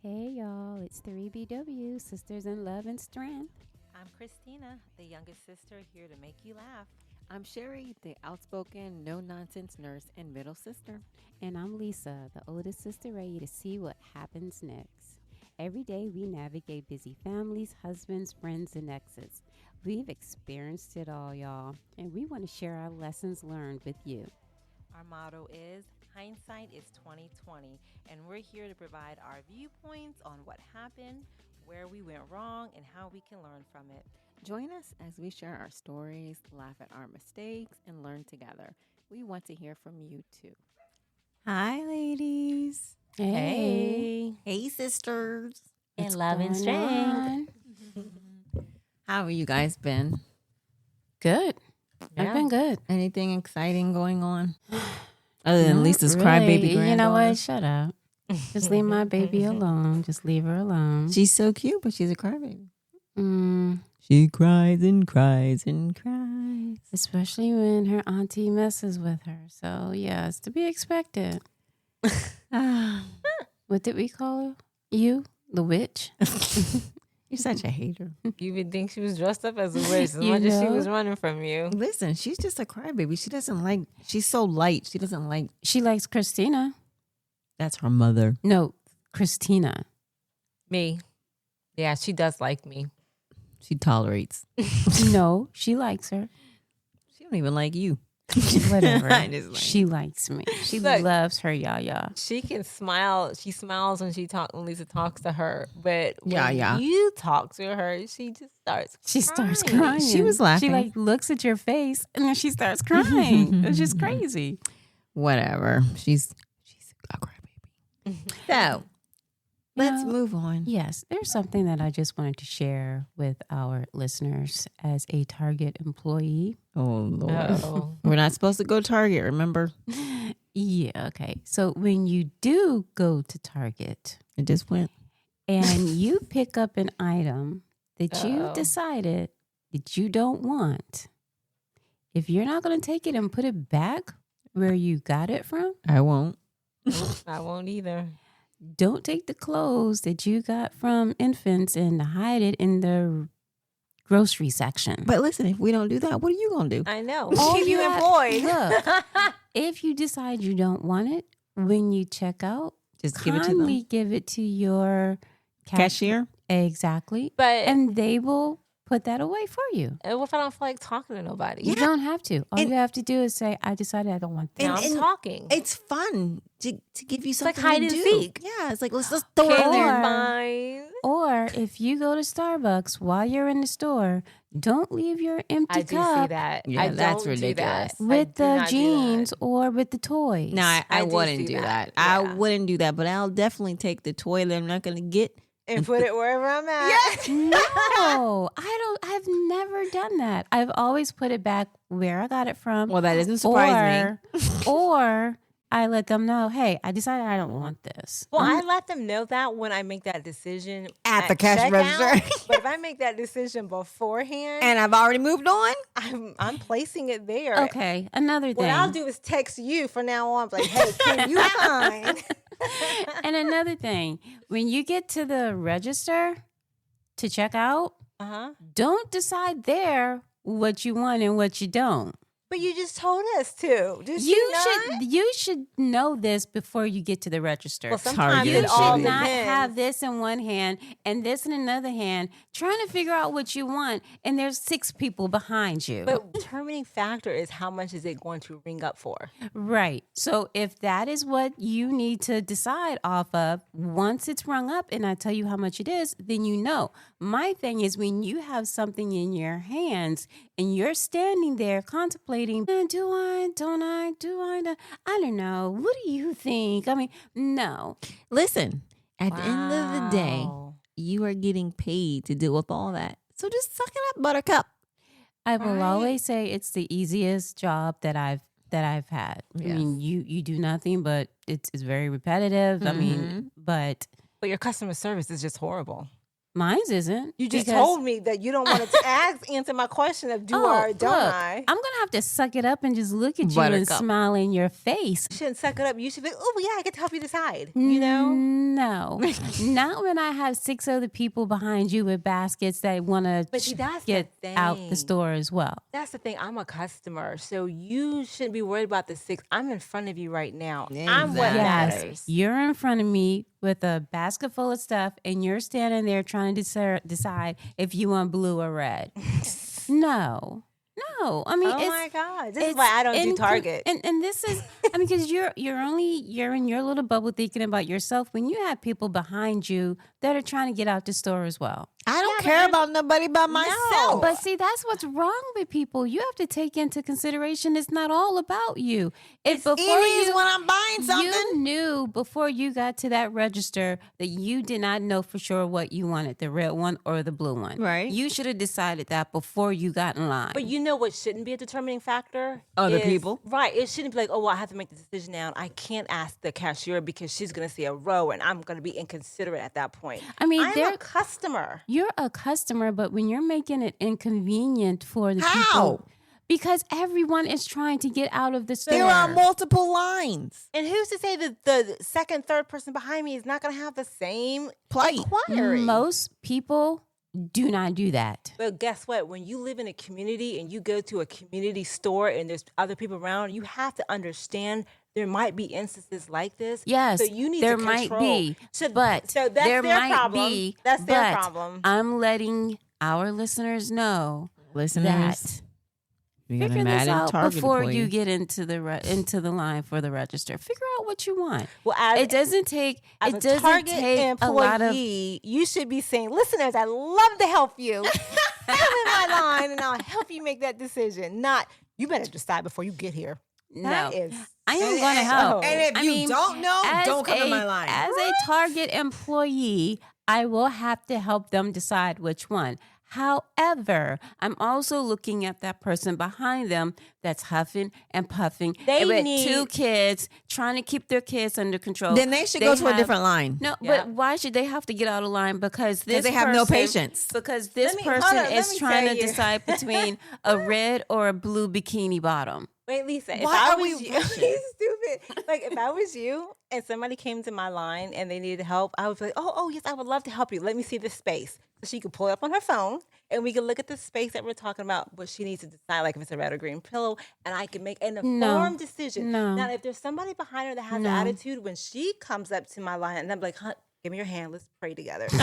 Hey y'all, it's 3BW, Sisters in Love and Strength. I'm Christina, the youngest sister here to make you laugh. I'm Sherry, the outspoken, no-nonsense nurse and middle sister. And I'm Lisa, the oldest sister ready to see what happens next. Every day we navigate busy families, husbands, friends, and exes. We've experienced it all, y'all, and we want to share our lessons learned with you. Our motto is hindsight is 2020, and we're here to provide our viewpoints on what happened, where we went wrong, and how we can learn from it. Join us as we share our stories, laugh at our mistakes, and learn together. We want to hear from you too. Hi, ladies. Hey. Hey, sisters. What's In love and going strength. on? How have you guys been? Good. I've Yeah. been good. Anything exciting going on? Other than Not Lisa's really. crybaby granddaughter. You know what? Shut up. Just leave my baby alone. Just leave her alone. She's so cute, but she's a crybaby. Mm, She cries and cries and cries. especially when her auntie messes with her. So, yeah, it's to be expected. What did we call her? You? The witch? You're such a hater. You would think she was dressed up as a witch as You much as she know? was running from you. Listen, she's just a crybaby. She doesn't like, she's so light. She doesn't like, She likes Christina. that's her mother. No, Christina. Me. Yeah, she does like me. She tolerates. No, she likes her. She don't even like you. Whatever. I just like- She likes me. She Look. loves her yaya. She can smile. She smiles when Lisa talks to her. But when Yeah. you talk to her, she just starts She starts crying. She was laughing. She like looks at your face and then she starts crying. It's just crazy. Whatever. She's a crybaby. So let's Now, move on. Yes, there's something that I just wanted to share with our listeners as a Target employee. Oh Lord. Uh-oh. We're not supposed to go Target, remember? Yeah, okay. So when you do go to Target It just went. and you pick up an item that you've Uh-oh. decided that you don't want, if you're not going to take it and put it back where you got it from, I won't. I won't either. don't take the clothes that you got from infants and hide it in the grocery section. But listen, if we don't do that, what are you gonna do? I know. All Keep you have- employed. Look, if you decide you don't want it, when you check out, Just give it to kindly them. give it to your Cashier? Exactly. But And they will put that away for you. what if I don't feel like talking to nobody? You don't have to. All And- you have to do is say, I decided I don't want this. Now I'm and- talking. It's fun to give you like something hide to and do. seek. Yeah, it's like let's just throw it Can in you there. Or- find? Or if you go to Starbucks while you're in the store, don't leave your empty I do see cup that. Yeah, I that's don't do that. ridiculous. I with do the not do that. jeans or with the toys. No, I I do wouldn't see do that. that. I Yeah. wouldn't do that, but I'll definitely take the toy that I'm not gonna get. And put it wherever I'm at. No, I've never done that. I've always put it back where I got it from. Well, that doesn't surprise me. Or I let them know, hey, I decided I don't want this. Well, I let them know that when I make that decision At the cash checkout. register. But if I make that decision beforehand, And I've already moved on. I'm placing it there. Okay, another thing. What I'll do is text you from now on. Like, hey, can you find? And another thing, when you get to the register to check out, don't decide there what you want and what you don't. But you just told us to. Did you You should know this before you get to the register. Well, sometimes Target. You it all should not depends. have this in one hand and this in another hand, trying to figure out what you want, and there's 6 people behind you. But determining factor is how much is it going to ring up for? Right. So if that is what you need to decide off of, once it's rung up and I tell you how much it is, then you know. My thing is when you have something in your hands and you're standing there contemplating, do I, don't I, do I, I don't know. What do you think? I mean, no. Listen, at the end of the day, Wow. you are getting paid to deal with all that. So just suck it up, Buttercup. I will Right. always say it's the easiest job that I've had. I mean, you do nothing, but it's very repetitive. I mean, but But your customer service is just horrible. Mine's isn't. You just because- told me that you don't want to answer my question of do or don't look, I. I'm gonna have to suck it up and just look at you and Buttercup. smile in your face. You shouldn't suck it up. You should be, oh, yeah, I get to help you decide, you know? No, not when I have 6 other people behind you with baskets that want But see, to that's get the out thing. the store as well. That's the thing. I'm a customer, so you shouldn't be worried about the 6. I'm in front of you right now. I'm what Exactly. matters. You're in front of me with a basket full of stuff, and you're standing there trying to decide if you want blue or red. No. I mean, Oh it's, my God. This is it's why I don't do in- Target. And this is, I mean, because you're in your little bubble thinking about yourself when you have people behind you that are trying to get out the store as well. I don't care about nobody but myself. But see, that's what's wrong with people. You have to take into consideration it's not all about you. If It is when I'm buying something. you knew before you got to that register that you did not know for sure what you wanted, the red one or the blue one. Right. You should have decided that before you got in line. But you know what shouldn't be a determining factor? Other is- people. Right. It shouldn't be like, oh, well, I have to make the decision now. I can't ask the cashier because she's going to see a row and I'm going to be inconsiderate at that point. I mean, I'm a customer. You're a customer, but when you're making it inconvenient for the How? people, because everyone is trying to get out of the store. There are multiple lines. And who's to say that the second, third person behind me is not going to have the same Plight. inquiry? Most people do not do that. But guess what? When you live in a community and you go to a community store and there's other people around, you have to understand there might be instances like this. Yes, so you need there to might control. be, So, but so that's there their might problem. be. That's their but problem. I'm letting our listeners know Listeners, that you're gonna figure mad this at out Target before employee. you get into the line for the register. Figure out what you want. Well, as, It doesn't take. as It a doesn't Target take employee, a lot of. you should be saying, listeners, I'd love to help you. Come in my line and I'll help you make that decision. Not, you better decide before you get here. No, That is I am going to help. And if I you mean, don't know, as don't come in a- my line. As a Target employee, I will have to help them decide which one. However, I'm also looking at that person behind them that's huffing and puffing. They and with need- 2 kids trying to keep their kids under control. Then they should go to a have- different line. No, Yeah. but why should they have to get out of line? Because this they have no person- patience. Because this Let me- hold person on, let is me trying tell to you. decide between a red or a blue bikini bottom. Wait, Lisa, if Why I are was we you, rushing? he's stupid. Like, if I was you and somebody came to my line and they needed help, I would be like, oh, yes, I would love to help you. Let me see this space. So she could pull it up on her phone and we could look at the space that we're talking about, but she needs to decide, like, if it's a red or green pillow, and I can make an informed decision. No. Now, if there's somebody behind her that has No. an attitude, when she comes up to my line, and I'm like, huh, give me your hand, let's pray together. All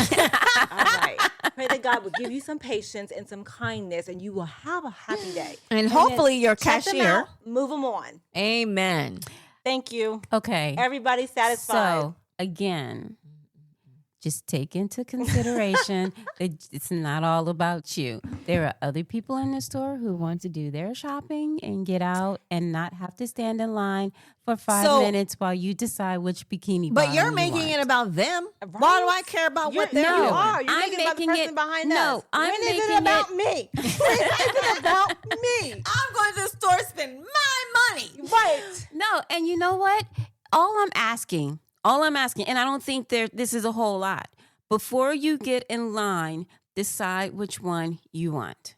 right. Pray that God will give you some patience and some kindness, and you will have a happy day. And then hopefully your check them cashier. out, move them on. Amen. Thank you. Okay. Everybody's satisfied. So again, just take into consideration that it's not all about you. There are other people in the store who want to do their shopping and get out and not have to stand in line for 5 So- minutes while you decide which bikini. But bottom you're you making want. it about them. Why do I care about what they're no. doing? You are. You're I'm making it about the making person it- behind no, us. I'm When is making it about it- me? When is it about me? I'm going to the store to spend my money. Right. No, and you know what? All I'm asking, and I don't think this is a whole lot. Before you get in line, decide which one you want.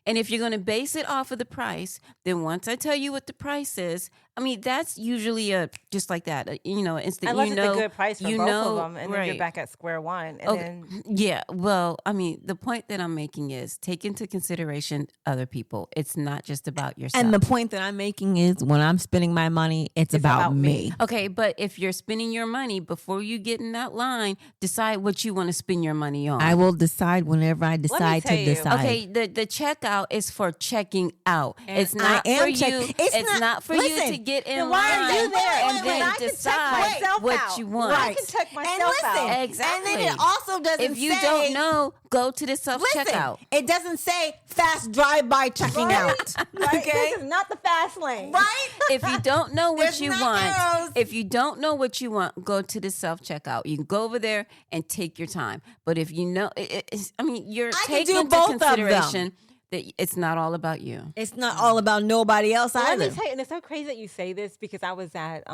And if you're going to base it off of the price, then once I tell you what the price is, I mean, that's usually just like that, instant. Unless you it's know, a good price for you both know, of them, and then you're right. back at square one. And Okay. then Yeah, well, I mean, the point that I'm making is take into consideration other people. It's not just about yourself. And the point that I'm making is when I'm spending my money, it's about about me. Okay, but if you're spending your money before you get in that line, decide what you want to spend your money on. I will decide whenever I decide tell to you. decide. Okay, the checkout is for checking out. And It's not I am for you. check- It's not for you listen, to get in then why are line you there? and Wait, then I can check decide myself what out. you want. I can check myself and listen, out. Exactly. And then it also doesn't If you say, don't know, go to the self listen, checkout. it doesn't say fast drive-by checking out. Right? Okay? This is not the fast lane. Right? If you don't know what There's you not want, arrows. if you don't know what you want, go to the self checkout. You can go over there and take your time. But if you know, you're I can taking do into both of them. consideration that it's not all about you. It's not all about nobody else Let either. me tell you, and it's so crazy that you say this because I was at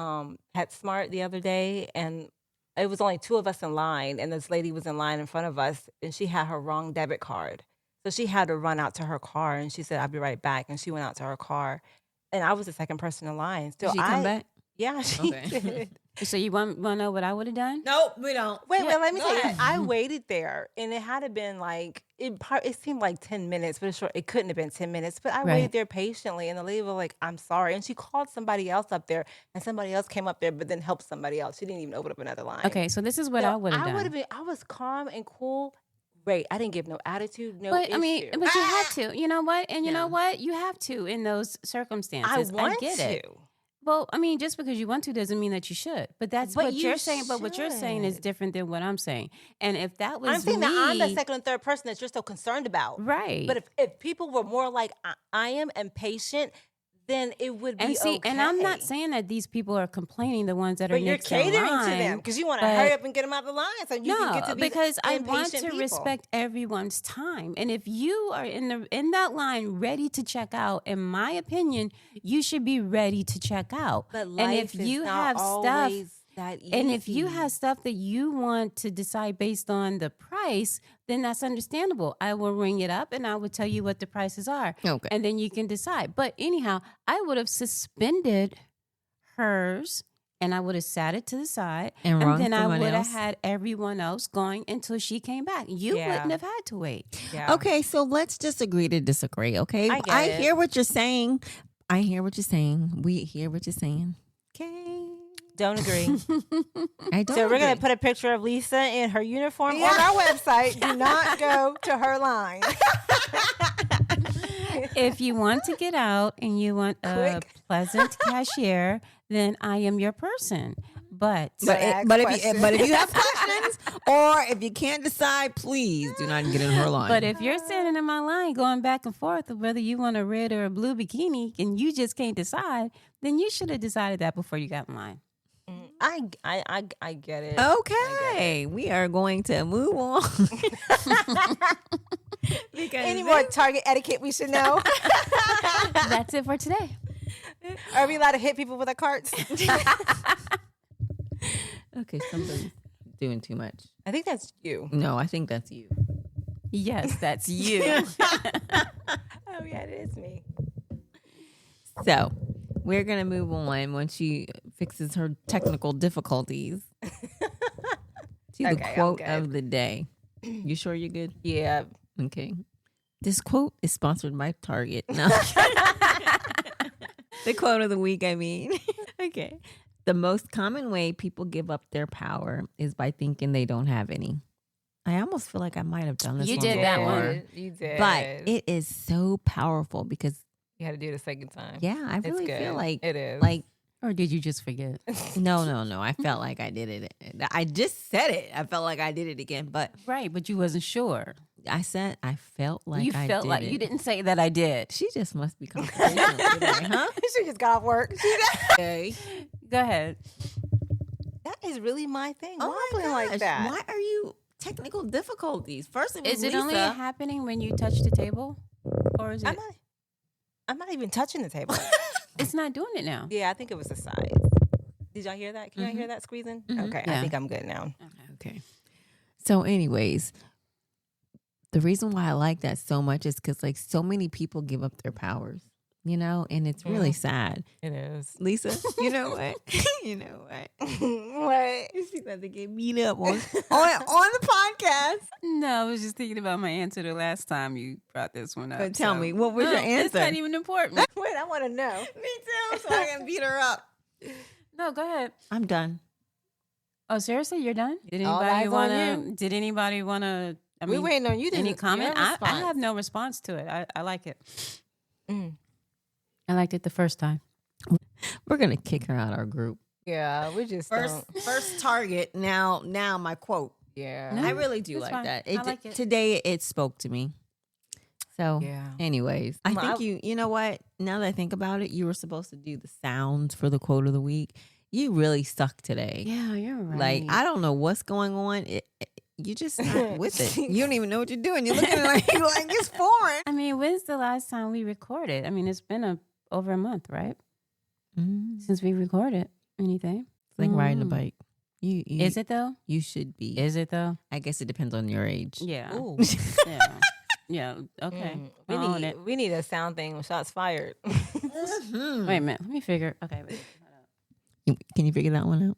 PetSmart the other day, and it was only 2 of us in line, and this lady was in line in front of us, and she had her wrong debit card. So she had to run out to her car, and she said, "I'll be right back." And she went out to her car, and I was the second person in line. So Did she come back? Yeah, she Okay. did. So you want to know what I would have done? Nope, we don't. Wait, let me go tell you. ahead. I waited there, and it had to been like it seemed like 10 minutes, but it couldn't have been 10 minutes. But I Right. waited there patiently, and the lady was like, "I'm sorry," and she called somebody else up there, and somebody else came up there, but then helped somebody else. She didn't even open up another line. Okay, so this is what So I would have I would done. have been. I was calm and cool. Great. I didn't give no attitude, no But issue. I mean, but you have to. You know what? And you Yeah. know what? You have to in those I circumstances. want get to. it. Well, I mean, just because you want to doesn't mean that you should. But that's But what you you're saying. But what you're saying is should. different than what I'm saying. And if that was I'm saying me, that I'm the second and third person that you're so concerned about. right? But if people were more like I am and patient, then it would be and see, okay. and I'm not saying that these people are complaining. The ones that are But you're next in catering to line, them because you want to but- hurry up and get them out of the line so you can get to these because I want impatient to people. respect everyone's time. And if you are in that line ready to check out, in my opinion, you should be ready to check out. But and life if is you not have stuff, always that easy. and if you have stuff that you want to decide based on the price, then that's understandable. I will ring it up and I will tell you what the prices are. Okay. And then you can decide. But anyhow, I would have suspended hers and I would have sat it to the side. And rung then I someone would have else? had everyone else going until she came back. You Yeah. wouldn't have had to wait. Yeah. Okay, so let's just agree to disagree, okay? I get it. hear what you're saying. I hear what you're saying. We hear what you're saying. Okay. Don't agree. I don't So we're gonna agree. put a picture of Lisa in her uniform on our website. Do not go to her line. If you want to get out and you want a Quick. pleasant cashier, then I am your person. But ask But if questions. you have questions or if you can't decide, please do not get in her line. But if you're standing in my line going back and forth of whether you want a red or a blue bikini and you just can't decide, then you should have decided that before you got in line. I get it. Okay, we are going to move on. Because Any more Target etiquette we should know? That's it for today. Are we allowed to hit people with our carts? okay, something's doing too much. I think that's you. No, I think that's you. Yes, that's you. Oh yeah, it is me. So we're gonna move on when she fixes her technical difficulties to the Okay, I'm quote good. of the day. You sure you're good? Yeah. Okay. This quote is sponsored by Target. No. The quote of the week, I mean. Okay. The most common way people give up their power is by thinking they don't have any. I almost feel like I might have done this You one did that before. one. You did. But it is so powerful because, you had to do it a second time. yeah, I It's really good. feel like, It is. like, Or did you just forget? no. I felt like I did it. I just said it. I felt like I did it again, but Right, but you wasn't sure. I said I felt like You I felt did like it. you didn't say that I did. She just must be confrontational today, huh? she just got off work. Okay. Go ahead. That is really my thing. Oh Wobbling my like gosh. that. Why are you technical difficulties? First of all, Is it Lisa, only happening when you touch the table? Or is it? I'm not even touching the table. It's not doing it now. Yeah, I think it was the size. Did y'all hear that? Can y'all hear that squeezing? Okay, Yeah. I think I'm good now. Okay. So, anyways, the reason why I like that so much is because, like, so many people give up their powers, you know, and it's really sad. It is. Lisa, you know what? You know what? What? She's about to get beat up on the podcast. No, I was just thinking about my answer the last time you brought this one up. But tell so- me, what was your It's answer? not even important. Wait, I want to know. Me too, so I can beat her up. No, go ahead. I'm done. Oh, seriously, you're done? Did All anybody eyes on wanna? you. Did anybody wanna? I We mean, waiting on you to any comment? your I response. have no response to it. I like it. Mm. I liked it the first time. We're gonna kick her out of our group. Yeah, we just don't. First target. Now my quote. Yeah. No, I really do it's like fine. that. I like it. Today it spoke to me. So, Yeah. anyways, I Well, think you know what? Now that I think about it, you were supposed to do the sounds for the quote of the week. You really suck today. Yeah, you're right. Like, I don't know what's going on. You just not with it. You don't even know what you're doing. You're looking like it's foreign. I mean, when's the last time we recorded? I mean, it's been over a month, right? It's Since we recorded anything. like riding a bike. You Is it though? You should be. Is it though? I guess it depends on your age. Yeah. Ooh. Yeah. Yeah. Okay. I'll own it. We need a sound thing with shots fired. Hmm. Wait a minute. Let me figure. Okay. Wait. Can you figure that one out?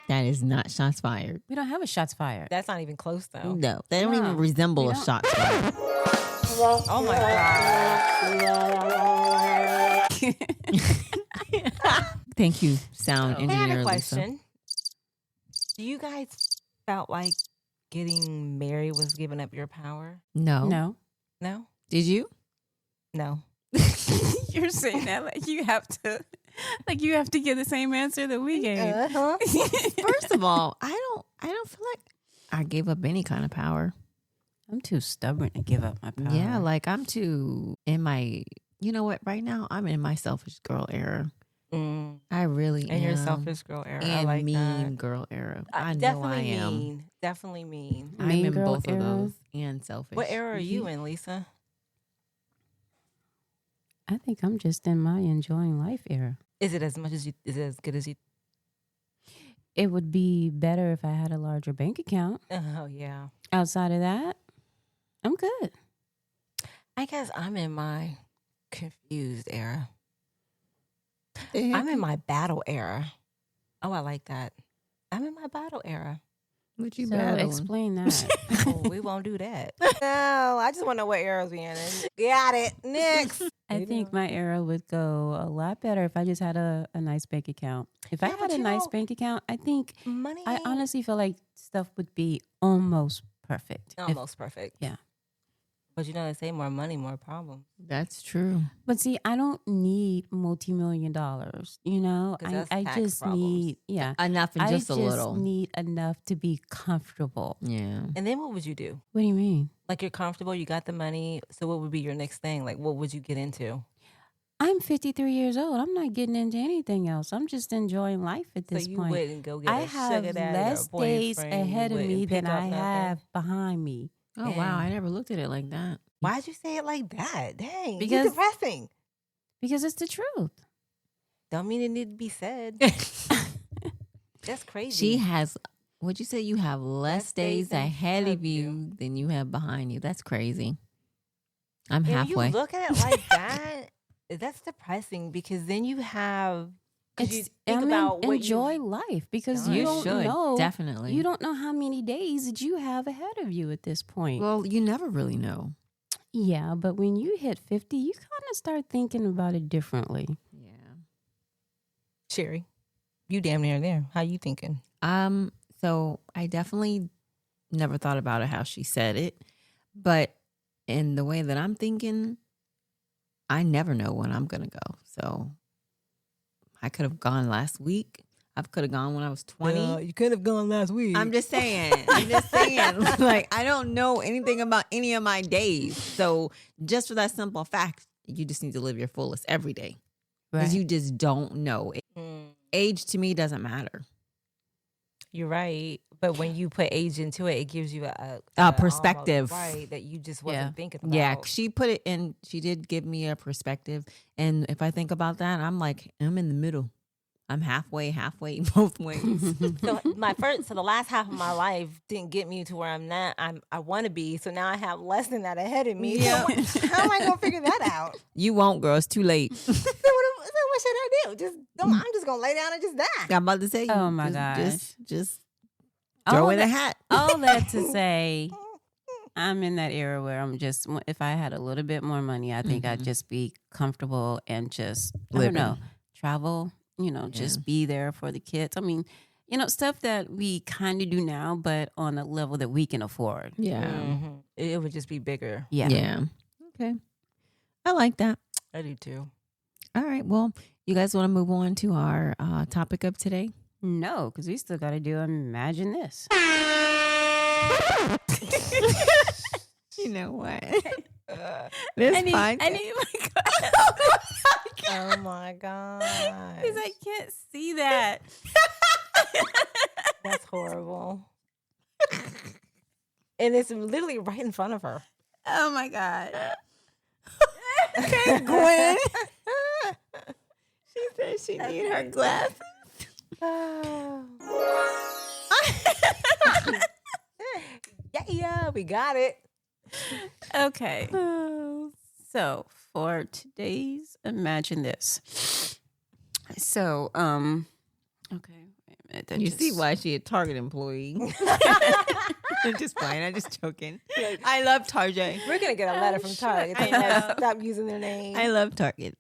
That is not shots fired. We don't have a shots fired. That's not even close though. No, they don't No, even resemble we a don't. shots fired. Oh my god. Thank you, sound I engineer. had a Lisa. question. Do you guys felt like getting married was giving up your power? No. No. No? Did you? No. You're saying that like you have to give the same answer that we gave. Uh-huh. First of all, I don't feel like I gave up any kind of power. I'm too stubborn to give up my power. Yeah, like I'm too in my. You know what? Right now, I'm in my selfish girl era. Mm. I really And am. your selfish girl era. I and like mean that. girl era. I know Definitely I am. mean. Definitely mean. I'm Mean in girl both era. of those and selfish. What era are you in, Lisa? I think I'm just in my enjoying life era. Is it as much as you? Is it as good as you? It would be better if I had a larger bank account. Oh yeah. Outside of that, I'm good. I guess I'm in my confused era. Yeah. I'm in my battle era. Oh, I like that. I'm in my battle era. What you So battling? explain that. Oh, we won't do that. No, I just want to know what eras we in. Got it. Next. I think my era would go a lot better if I just had a nice bank account. If I Yeah, had but a you nice know, bank account, I think money. I honestly feel like stuff would be almost perfect. If- almost perfect. yeah. But you know they say more money, more problems. That's true. but see, I don't need multi-million dollars. You know, 'Cause that's I tax just problems. need Enough and I just a little. need enough to be comfortable. Yeah. And then what would you do? What do you mean? Like you're comfortable, you got the money. So what would be your next thing? Like what would you get into? I'm 53 years old. I'm not getting into anything else. I'm just enjoying life at this so you point. wouldn't go get I a have sugar daddy or a less days boyfriend, you ahead of me wouldn't pick than up I nothing? have behind me. Oh wow, I never looked at it like that. Why'd you say it like that? Dang, Because- you're depressing. Because it's the truth. Don't mean it need to be said. That's crazy. She has. What'd you say? You have less Less days days ahead of you. you than you have behind you. That's crazy. I'm And when halfway. you look at it like that, that's depressing because then you have. Because you think about what enjoy you. life because done. you You don't should know. definitely. You don't know how many days that you have ahead of you at this point. Well, you never really know. Yeah, but when you hit 50, you kind of start thinking about it differently. Yeah. Sherry, you damn near there. How you thinking? So I definitely never thought about it how she said it, but in the way that I'm thinking, I never know when I'm gonna go. So I could have gone last week. I could have gone when I was 20. You could have gone last week. I'm just saying. Like, I don't know anything about any of my days. So just for that simple fact, you just need to live your fullest every day. Because you just don't know. Age to me doesn't matter. You're right, but when you put age into it, it gives you A perspective. right? That you just wasn't Yeah. thinking about. Yeah, she put it in. She did give me a perspective. And if I think about that, I'm like, I'm in the middle. I'm halfway both ways. So the last half of my life didn't get me to where I'm not. I want to be. So now I have less than that ahead of me. Yeah. So how am I gonna figure that out? You won't, girl. It's too late. So what should I do? I'm just gonna lay down and just die. I'm about to say, Oh, my just, gosh. just All throw in a that- hat. All that to say, I'm in that era where I'm just, if I had a little bit more money, I think I'd just be comfortable and just, I Living. don't know, travel, just be there for the kids. I mean, stuff that we kind of do now, but on a level that we can afford. Yeah. Mhm. It would just be bigger. Yeah. Yeah. Okay. I like that. I do too. All right. Well, you guys want to move on to our topic of today? No, because we still got to do Imagine This. You know what? Uh, This I need podcast. oh my god, Because I can't see that. that's horrible. And it's literally right in front of her. Oh my God. Okay, Gwen. She said she need her glasses. Yeah, we got it. Okay. So for today's imagine this. So, okay, wait a minute. That You just, see why she a Target employee. I'm just playing. I'm just joking. I love Target. We're gonna get a letter from Target. I telling us know. to stop using their name. I love Target.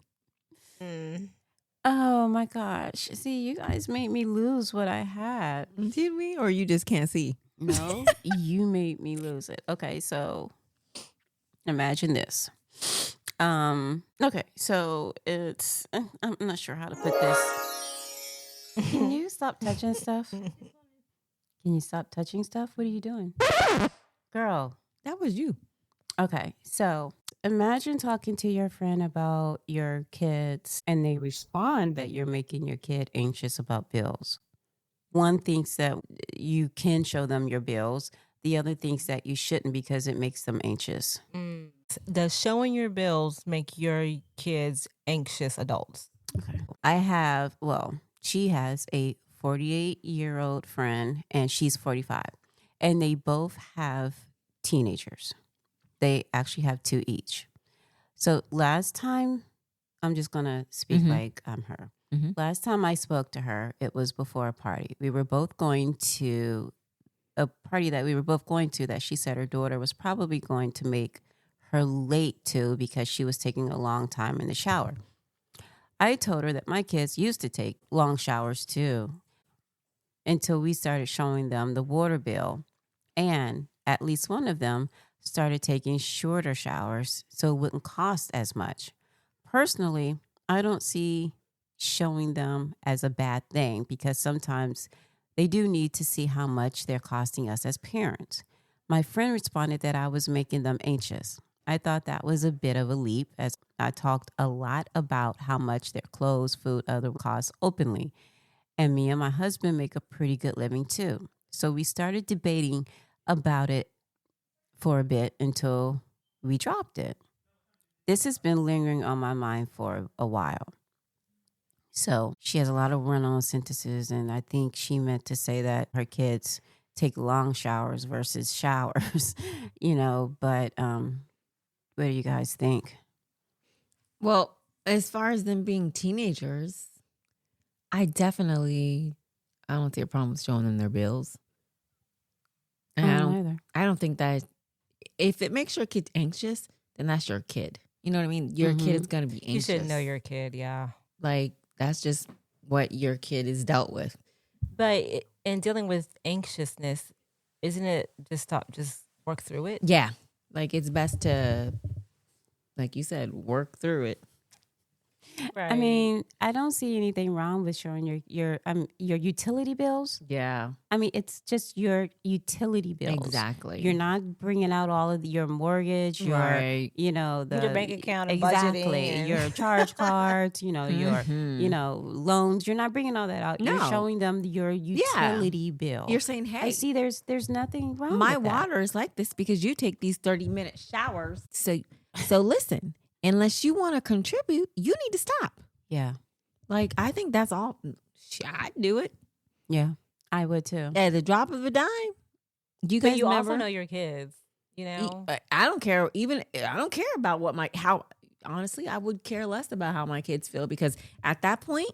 Oh my gosh. See, you guys made me lose what I had. Did we? Or you just can't see? No, you made me lose it. Okay, so imagine this. Okay, so it's I'm not sure how to put this. Can you stop touching stuff? Can you stop touching stuff? What are you doing? Girl. That was you. Okay, so imagine talking to your friend about your kids and they respond that you're making your kid anxious about bills. One thinks that you can show them your bills. The other thinks that you shouldn't because it makes them anxious. Does showing your bills make your kids anxious adults? Okay. She has a 48-year-old friend and she's 45. And they both have teenagers. They actually have 2 each. So last time, I'm just going to speak like I'm her. Last time I spoke to her, it was before a party. We were both going to a party that we were both going to that she said her daughter was probably going to make her late to because she was taking a long time in the shower. I told her that my kids used to take long showers too until we started showing them the water bill. And at least one of them started taking shorter showers so it wouldn't cost as much. Personally, I don't see showing them as a bad thing because sometimes they do need to see how much they're costing us as parents. My friend responded that I was making them anxious. I thought that was a bit of a leap as I talked a lot about how much their clothes, food, other costs openly. And me and my husband make a pretty good living too. So we started debating about it for a bit until we dropped it. This has been lingering on my mind for a while. So she has a lot of run-on sentences, and I think she meant to say that her kids take long showers versus showers, but what do you guys think? Well, as far as them being teenagers, I don't see a problem with showing them their bills. And I don't think that if it makes your kid anxious, then that's your kid. You know what I mean? Your kid is going to be anxious. You should know your kid, yeah. Like, that's just what your kid is dealt with. But in dealing with anxiousness, isn't it just work through it? Yeah. Like, it's best to, like you said, work through it. Right. I mean, I don't see anything wrong with showing your utility bills. Yeah. I mean, it's just your utility bills. Exactly. You're not bringing out all of your mortgage, your bank account, and exactly, budgeting and your charge cards, your loans. You're not bringing all that out. No. You're showing them your utility bill. You're saying, hey, I see. There's nothing wrong. my with that. water is like this because you take these 30-minute showers. So listen, unless you want to contribute, you need to stop. Yeah. Like, I think that's all. I'd do it. Yeah. I would too. At the drop of a dime. You But guys you never also know your kids, I don't care. I don't care about honestly, I would care less about how my kids feel because at that point,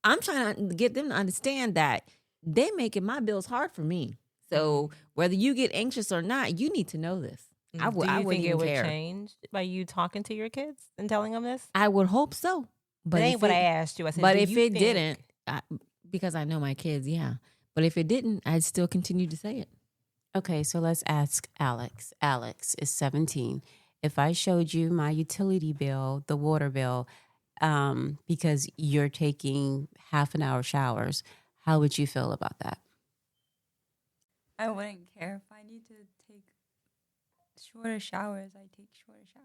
I'm trying to get them to understand that they're making my bills hard for me. So whether you get anxious or not, you need to know this. I wouldn't think it even would care. change by you talking to your kids and telling them this? I would hope so. But That ain't what I asked you. I said, But do if you it think- didn't, because I know my kids, yeah. But if it didn't, I'd still continue to say it. Okay, so let's ask Alex. Alex is 17. If I showed you my utility bill, the water bill, because you're taking half an hour showers, how would you feel about that? I wouldn't care if I need to take shorter showers. I take shorter showers.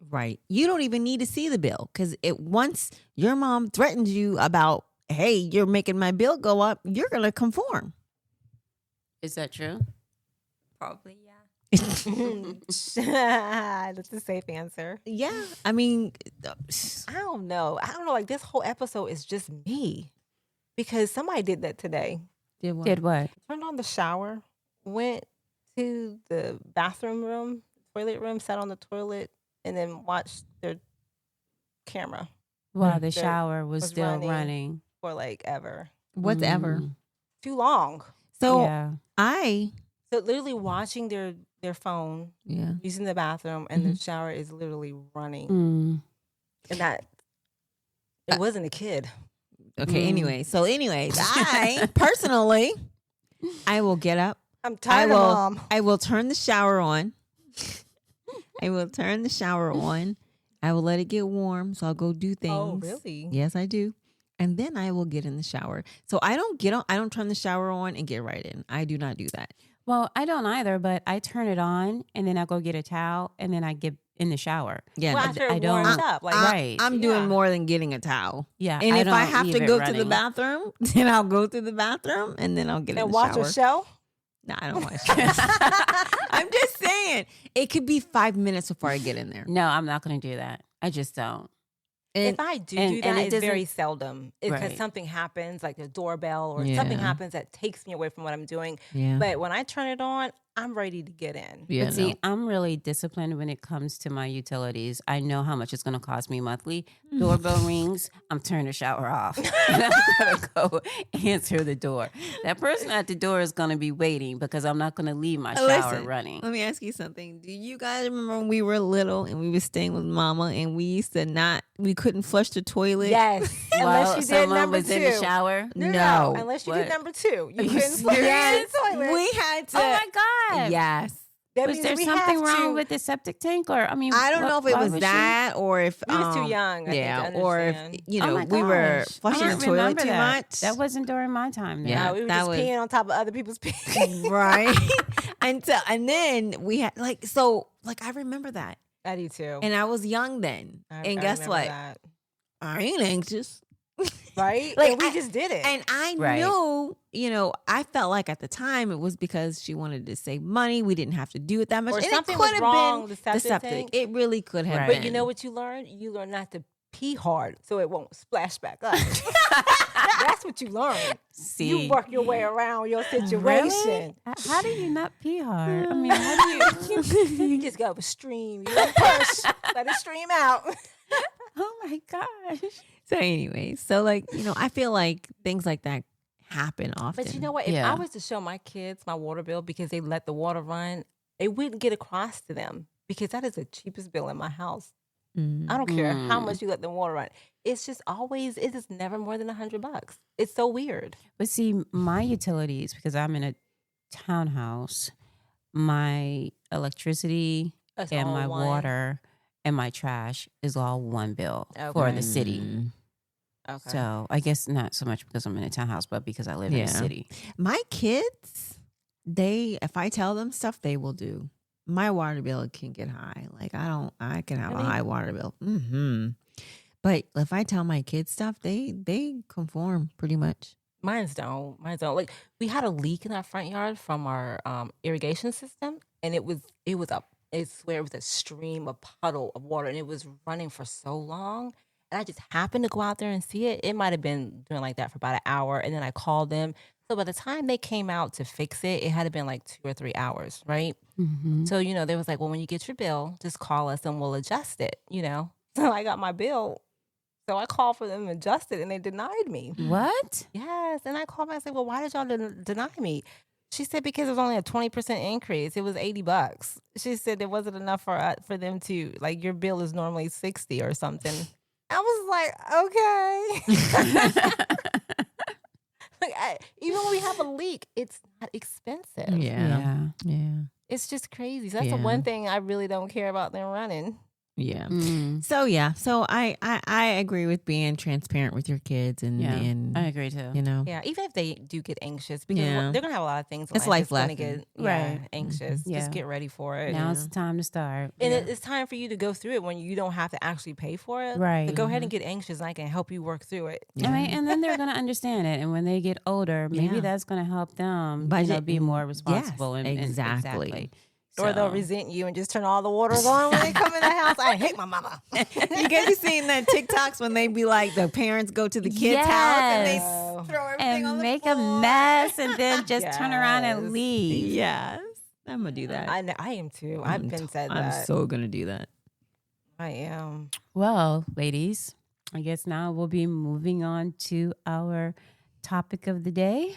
Right. You don't even need to see the bill because once your mom threatens you about, hey, you're making my bill go up, you're going to conform. Is that true? Probably, yeah. That's a safe answer. Yeah. I mean, I don't know. Like this whole episode is just me because somebody did that today. Did what? Turned on the shower, went to the bathroom room, toilet room, sat on the toilet, and then watched their camera While the That shower was was still running. for like ever. Whatever. Mm. Too long. So Yeah. So literally watching their phone, yeah. using the bathroom, and the shower is literally running. Mm. And that it wasn't a kid. Okay. Anyways, I personally, I will get up. I'm tired of mom. I will turn the shower on. I will turn the shower on. I will let it get warm, so I'll go do things. Oh, really? Yes, I do. And then I will get in the shower. So I don't turn the shower on and get right in. I do not do that. Well, I don't either, but I turn it on and then I go get a towel and then I get in the shower. Yeah. Well, no, after I it don't- warms up. Like, Right. I'm doing Yeah. more than getting a towel. Yeah. And if I don't have leave to it go to the running. bathroom, then I'll go to the bathroom and then I'll get in and the watch shower. a show? No, I don't watch shows. I'm just saying, it could be 5 minutes before I get in there. No, I'm not going to do that. I just don't. And If I do and that, it it's very doesn't- seldom. Because Right. something happens, like a doorbell or Yeah. something happens that takes me away from what I'm doing. yeah. But when I turn it on, I'm ready to get in. Yeah, But see, no. I'm really disciplined when it comes to my utilities. I know how much it's going to cost me monthly. Doorbell rings, I'm turning the shower off. And I'm going to go answer the door. That person at the door is going to be waiting because I'm not going to leave my shower Listen, running. Let me ask you something. Do you guys remember when we were little and we were staying with mama and we couldn't flush the toilet? Yes. While Unless you did someone number was two. in the shower. No. Unless you What? did number two. You you couldn't flush serious? the toilet. We had to. Oh my God. Yes. That Was means there we something have wrong to- with the septic tank? Or, I mean, I don't know if it why was she- that or if We was too young, I think, to or if understand. you know we were gosh. flushing I the don't toilet remember too that. much. That wasn't during my time. Then. Yeah. we were that just was- peeing on top of other people's pee. right. and then we had I remember that, I do too. and I was young then, I and guess remember what? that. I ain't anxious. Right? Like, And we I- just did it. And I Right. knew, I felt like at the time it was because she wanted to save money. We didn't have to do it that much. Or and something it was could have wrong, been the septic tank. It really could have Right. been. But you know what you learn? You learn not to pee hard so it won't splash back up. That's what you learn. See, You work your way around your situation. Really? How do you not pee hard? I mean, how do you? You just go stream. You don't push. Let it stream out. Oh my gosh! So anyway, I feel like things like that happen often. But you know what? If Yeah. I was to show my kids my water bill because they let the water run, it wouldn't get across to them because that is the cheapest bill in my house. Mm. I don't care how Mm. much you let the water run. It's just always, it is never more than $100. It's so weird. But see, my utilities, because I'm in a townhouse, my electricity It's and all my one. water and my trash is all one bill for Okay. the city. Mm. Okay. So I guess not so much because I'm in a townhouse, but because I live in Yeah. a city. My kids, if I tell them stuff, they will do. My water bill can get high. Like I can have Really? a high water bill. But if I tell my kids stuff, they conform pretty much. Mine's don't. Like we had a leak in our front yard from our irrigation system, and I swear it was a stream, a puddle of water, and it was running for so long. And I just happened to go out there and see it. It might have been doing like that for about an hour, and then I called them. So by the time they came out to fix it, it had to been like 2 or 3 hours, right? Mm-hmm. So they was like, well, when you get your bill, just call us and we'll adjust it. So I got my bill. So I called for them to adjust it, and they denied me. What? Yes. And I called back and said, well, why did y'all deny me? She said, because it was only a 20% increase. It was $80. She said it wasn't enough for them to, like, your bill is normally 60 or something. I was like, okay. Even when we have a leak, it's not expensive. Yeah. It's just crazy. So that's Yeah. the one thing I really don't care about them running. Yeah. Mm. So I agree with being transparent with your kids and I agree too. Yeah, even if they do get anxious, because Yeah. they're gonna have a lot of things. In It's life life that's gonna lesson. get Right. anxious. Yeah. Just get ready for it. Now it's time to start. And it's time for you to go through it when you don't have to actually pay for it. Right. So go ahead and get anxious, and I can help you work through it. I mean, and then they're going to understand it. And when they get older, maybe Yeah. that's going to help them Budget be more and- responsible. yes, and exactly. Or they'll So- resent you and just turn all the waters on when they come in the house. I hate my mama. You guys be seeing that TikToks when they be like, the parents go to the kid's house and they Yes. throw everything on and the make floor. a mess and then just turn around Yes. and leave. Yes. I'm going to do that. I am too. I've been said I'm that. so going to do that. I am. Well, ladies, I guess now we'll be moving on to our topic of the day.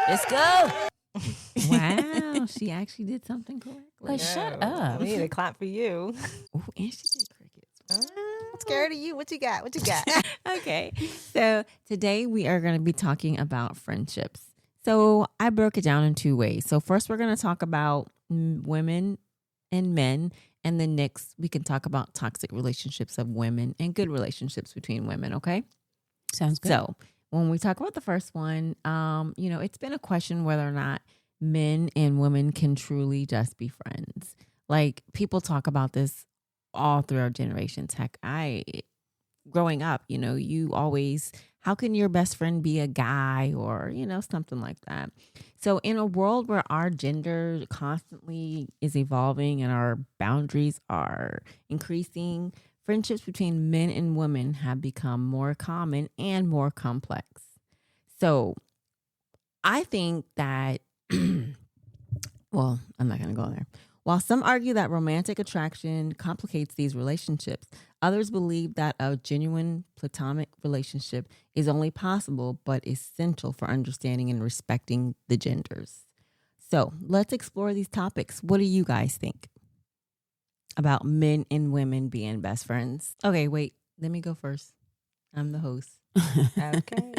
Let's go. Wow. She actually did something correctly. But shut No, up. We need to clap for you. Ooh, and she did crickets. I'm scared of you. What you got? What you got? Okay. So today we are going to be talking about friendships. So I broke it down in two ways. So first we're going to talk about women and men. And then next we can talk about toxic relationships of women and good relationships between women. Okay. Sounds good. So when we talk about the first one, it's been a question whether or not men and women can truly just be friends. Like people talk about this all through our generations. Heck, growing up, you always, how can your best friend be a guy or, something like that. So in a world where our gender constantly is evolving and our boundaries are increasing, friendships between men and women have become more common and more complex. So I think that, well, I'm not going to go there. While some argue that romantic attraction complicates these relationships, others believe that a genuine platonic relationship is only possible but essential for understanding and respecting the genders. So let's explore these topics. What do you guys think about men and women being best friends? Okay, wait, let me go first. I'm the host. Okay.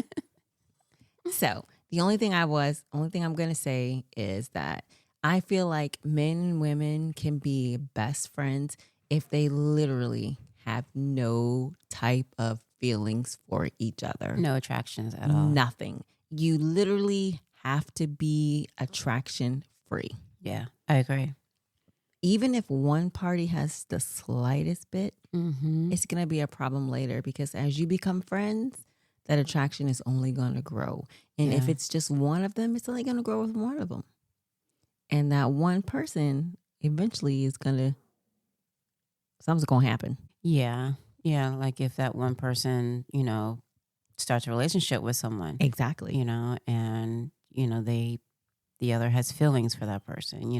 So the only thing I'm going to say is that I feel like men and women can be best friends if they literally have no type of feelings for each other. No attractions at all. Nothing. You literally have to be attraction free. Yeah, I agree. Even if one party has the slightest bit, Mm-hmm. it's going to be a problem later because as you become friends, that attraction is only going to grow. And if Yeah. it's just one of them, it's only going to grow with one of them. And that one person eventually something's going to happen. Yeah. Yeah. Like if that one person, starts a relationship with someone, Exactly. and, the other has feelings for that person,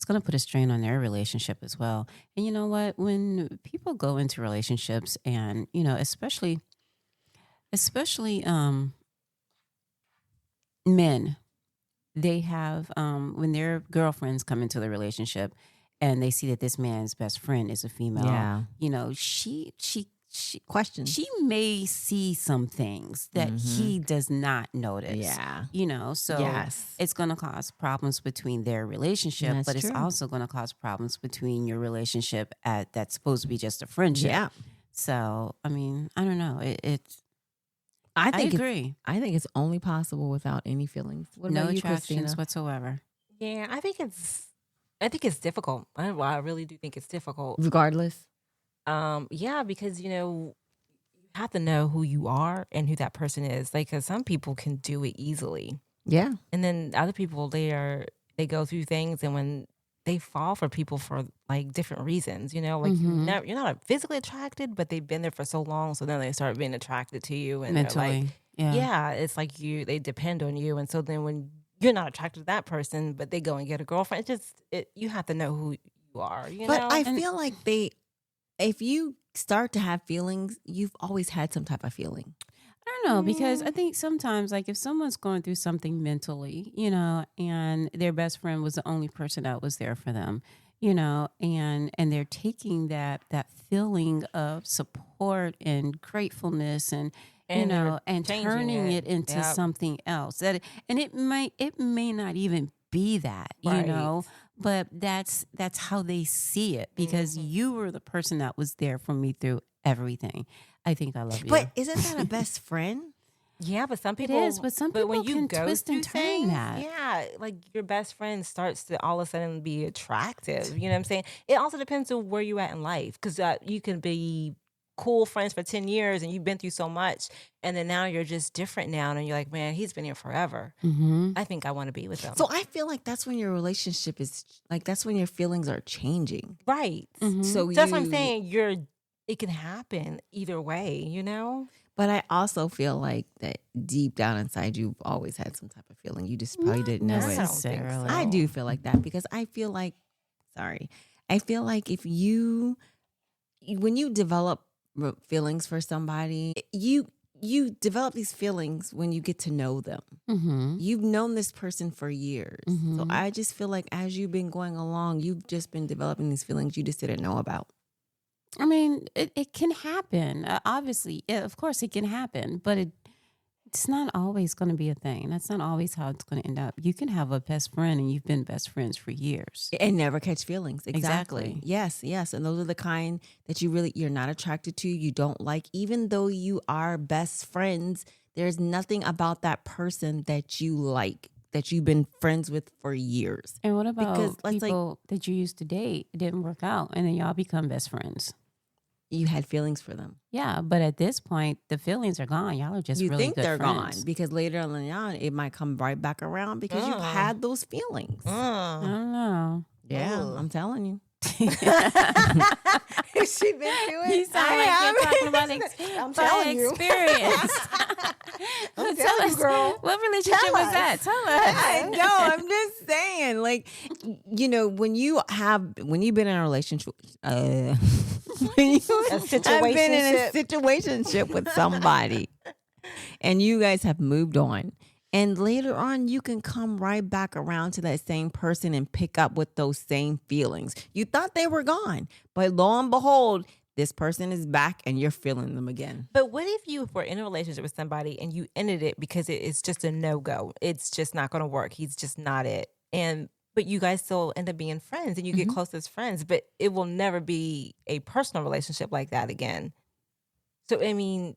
it's going to put a strain on their relationship as well. And you know what? When people go into relationships and, especially men, they have when their girlfriends come into the relationship and they see that this man's best friend is a female, Yeah. she Questions. she may see some things that he does not notice. Yeah. So Yes. it's going to cause problems between their relationship, That's but it's true. also going to cause problems between your relationship that's supposed to be just a friendship. Yeah. So, I mean, I don't know. I I think agree. I think it's only possible without any feelings. What No about you, attractions Christina? whatsoever. Yeah, I think it's difficult. I really do think it's difficult. Regardless. Yeah, because you have to know who you are and who that person is. Like, cause some people can do it easily, Yeah. and then other people they go through things, and when they fall for people for like different reasons, like Mhm. you're not physically attracted, but they've been there for so long, so then they start being attracted to you, and they're Mentally. like, yeah, it's like they depend on you, and so then when you're not attracted to that person, but they go and get a girlfriend, you have to know who you are. But know? I feel like if you start to have feelings, you've always had some type of feeling. I don't know, because I think sometimes, like, if someone's going through something mentally, and their best friend was the only person that was there for them, and they're taking that feeling of support and gratefulness and they're and changing turning it into Yep. something else. And it may not even be that, Right. but that's how they see it because you were the person that was there for me through everything. I think I love you. But isn't that a best friend? Yeah, but some It people is, but some when people you can go twist through and turn things, that. yeah, like your best friend starts to all of a sudden be attractive. You know what I'm saying? It also depends on where you at in life, because you can be cool friends for 10 years and you've been through so much. And then now you're just different now. And you're like, man, he's been here forever. Mm-hmm. I think I want to be with him. So I feel like that's when your relationship is like, that's when your feelings are changing. Right. Mm-hmm. So that's what I'm saying. It can happen either way, you know? But I also feel like that deep down inside, you've always had some type of feeling. You just probably didn't know it. necessarily. I do feel like that because I feel like, I feel like when you develop feelings for somebody, you develop these feelings when you get to know them. Mm-hmm. You've known this person for years. Mhm. So I just feel like as you've been going along, you've just been developing these feelings you just didn't know about. I mean, it can happen. Obviously, of course, it can happen, but it's not always going to be a thing. That's not always how it's going to end up. You can have a best friend and you've been best friends for years. And never catch feelings. Exactly. Exactly. Yes. And those are the kind that you're not attracted to, you don't like. Even though you are best friends, there's nothing about that person that you like, that you've been friends with for years. And what about Because, people that you used to date, it didn't work out, and then y'all become best friends? You had feelings for them. Yeah, but at this point, the feelings are gone. Y'all are just You really think good they're friends. gone because later on, it might come right back around because you've had those feelings. I don't know. Yeah, Ooh. I'm telling you. Has she been through it? You sound like you're talking about I'm telling you. experience. I'm Tell telling you, us, girl. what relationship Tell was us. that? Tell us. I know. I'm just saying, like, when you've been in a relationship, when you have been in a situationship with somebody, and you guys have moved on, and later on you can come right back around to that same person and pick up with those same feelings. You thought they were gone, but lo and behold, this person is back and you're feeling them again. But what if you were in a relationship with somebody and you ended it because it's just a no-go? It's just not going to work. He's just not it. But you guys still end up being friends and you get close as friends, but it will never be a personal relationship like that again. So, I mean,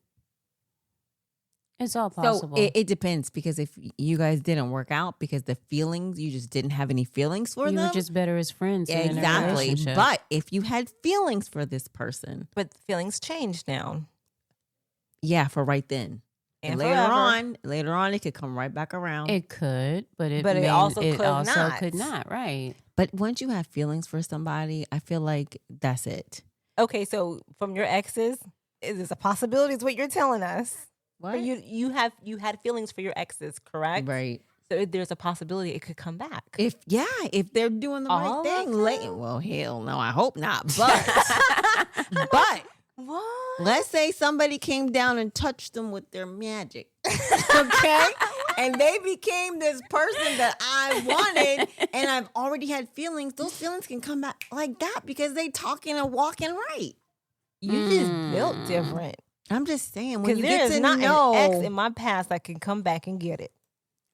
It's all possible. So it depends, because if you guys didn't work out because the feelings, you just didn't have any feelings for you them. were just better as friends. than in a Exactly. relationship. But if you had feelings for this person, but feelings change now. yeah, for right then. And later forever. on, it could come right back around. it could, but it But it also could not. could not. Right. But once you have feelings for somebody, I feel like that's it. Okay, so from your exes, is this a possibility? Is what you're telling us? What? Or you had feelings for your exes, correct? Right. So there's a possibility it could come back. If they're doing the All right of thing, them? well, hell no, I hope not. But What? let's say somebody came down and touched them with their magic, okay? And they became this person that I wanted, and I've already had feelings. Those feelings can come back like that because they talking and walking right. You just built different. I'm just saying, when Because you there get is to not know, an ex in my past that can come back and get it.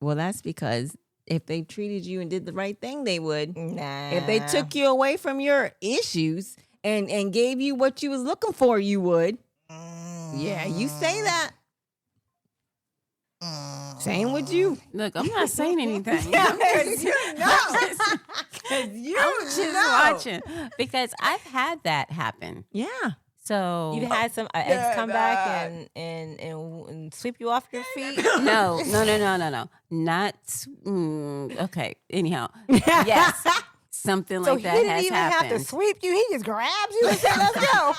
well, that's because if they treated you and did the right thing, they would. Nah. If they took you away from your issues and gave you what you was looking for, you would. Yeah, you say that. Same with you. Look, I'm not saying anything. Because you know. Because you I'm just watching because I've had that happen. Yeah. So You've had some ex come back and sweep you off your feet. no. Not okay. Anyhow, yes, something So like he that didn't has even happened. have to sweep you. He just grabs you and said, "Let's go."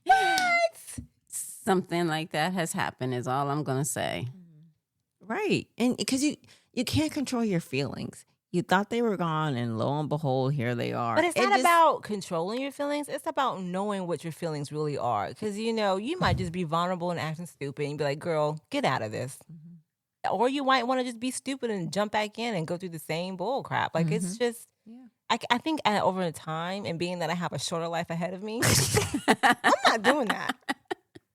What? Something like that has happened. Is all I'm gonna say. Right. And because you can't control your feelings. You thought they were gone, and lo and behold, here they are. But it's not about controlling your feelings. It's about knowing what your feelings really are. Because, you might just be vulnerable and acting stupid and be like, girl, get out of this. Or you might want to just be stupid and jump back in and go through the same bull crap. Like, it's just, I think over time, and being that I have a shorter life ahead of me, I'm not doing that.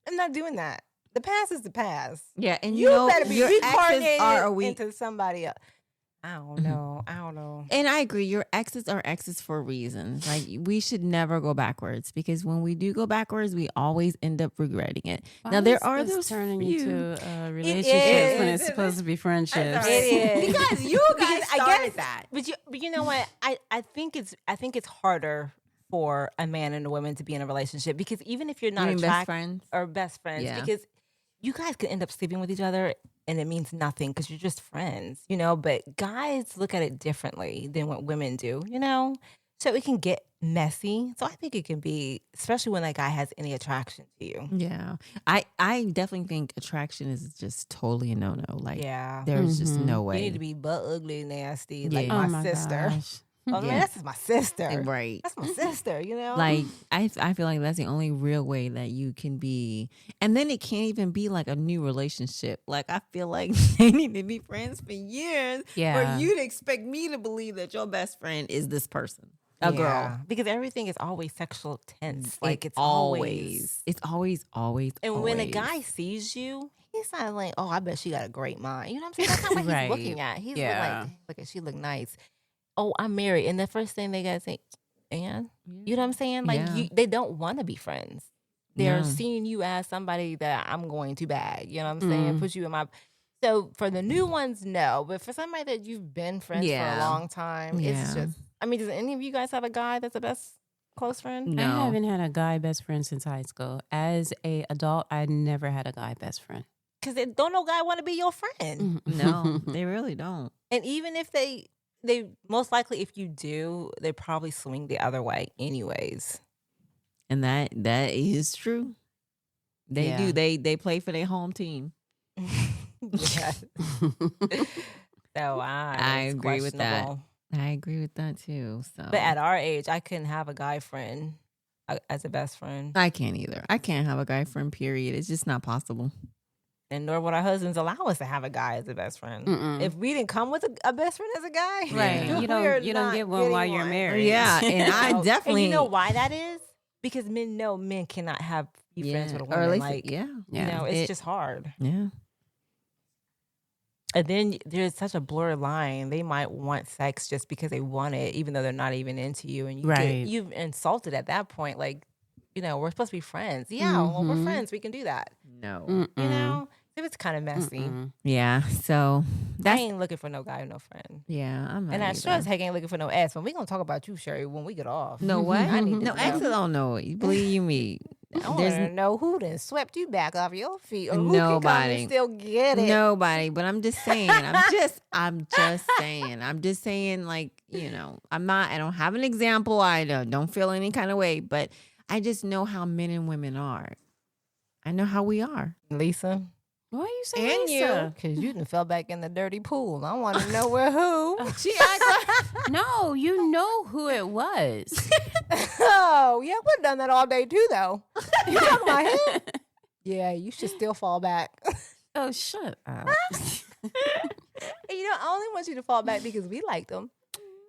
I'm not doing that. The past is the past. Yeah, and You better be your exes reincarnated are weak. into somebody else. I don't know. And I agree. Your exes are exes for reasons. Like, we should never go backwards, because when we do go backwards, we always end up regretting it. Now, there are those turning few. into relationships when is. it's supposed to be friendships. It is. Because you guys I started guess that. But you know what? I think it's harder for a man and a woman to be in a relationship, because even if you're You not mean best attracted friends? or best friends, Yeah. because you guys could end up sleeping with each other and it means nothing because you're just friends, you know, but guys look at it differently than what women do, you know? So it can get messy. So I think it can be, especially when that guy has any attraction to you. Yeah. I definitely think attraction is just totally a no-no. Like, Yeah. there's just no You way. need to be butt ugly, nasty, like Yeah. Oh my my sister. gosh. Oh man, this is my sister. Right. That's my sister, you know? Like, I feel like that's the only real way that you can be. And then it can't even be like a new relationship. Like, I feel like they need to be friends for years Yeah. for you to expect me to believe that your best friend is this person. A girl. Because everything is always sexual tense. Like it's always. And when a guy sees you, he's not like, oh, I bet she got a great mind. You know what I'm saying? That's not what Right. he's looking at. He's Yeah. like, look at she look nice. Oh, I'm married. And the first thing they gotta say, and you know what I'm saying? Like Yeah. they don't want to be friends. They're No. seeing you as somebody that I'm going to bag. You know what I'm saying? Put you in my. So for the new ones, no. But for somebody that you've been friends for a Yeah. long time, it's Yeah. just. I mean, does any of you guys have a guy that's the best close friend? No. I haven't had a guy best friend since high school. As a adult, I never had a guy best friend. Because don't no guy want to be your friend. No, they really don't. And even if they most likely, if you do, they probably swing the other way anyways. And that is true. They Yeah. do. They play for their home team. Yes. So I it's agree with that. questionable. I agree with that too. So, But at our age, I couldn't have a guy friend as a best friend, I can't either. I can't have a guy friend. Period. It's just not possible. and nor would our husbands allow us to have a guy as a best friend. Mm-mm. If we didn't come with a best friend as a guy, Right. Yeah. You we're don't not get one getting while you're one. married. Yeah, and I No. definitely. And you know why that is? Because men know men cannot be friends with a woman. or at least, like, yeah, you know, it's It- just hard. yeah. And then there's such a blurred line. They might want sex just because they want it, even though they're not even into you. And Right. you've insulted at that point. Like, you know, we're supposed to be friends. Yeah, well, we're Mhm. friends. We can do that. No. You know? It was kind of messy. Mm-mm. Yeah. So I that's ain't looking for no guy, no friend. yeah. I'm not And I either. sure as heck ain't looking for no ass. But we going to talk about you, Sherry, when we get off. No what? I need to No, know. actually, don't know it. Believe you me. I want There's to know who done swept you back off your feet. Or who can come Nobody. and still get it. Nobody, but I'm just saying. I'm just saying. Like, you know, I don't have an example. I don't feel any kind of way, but I just know how men and women are. I know how we are. Lisa. Why are you saying And Lisa? Because you done fell back in the dirty pool. I want to know where who. She acts No, you know who it was. Oh, yeah, we've done that all day too, though. You talking about him? Yeah, you should still fall back. Oh, shut up. You know, I only want you to fall back because we like them.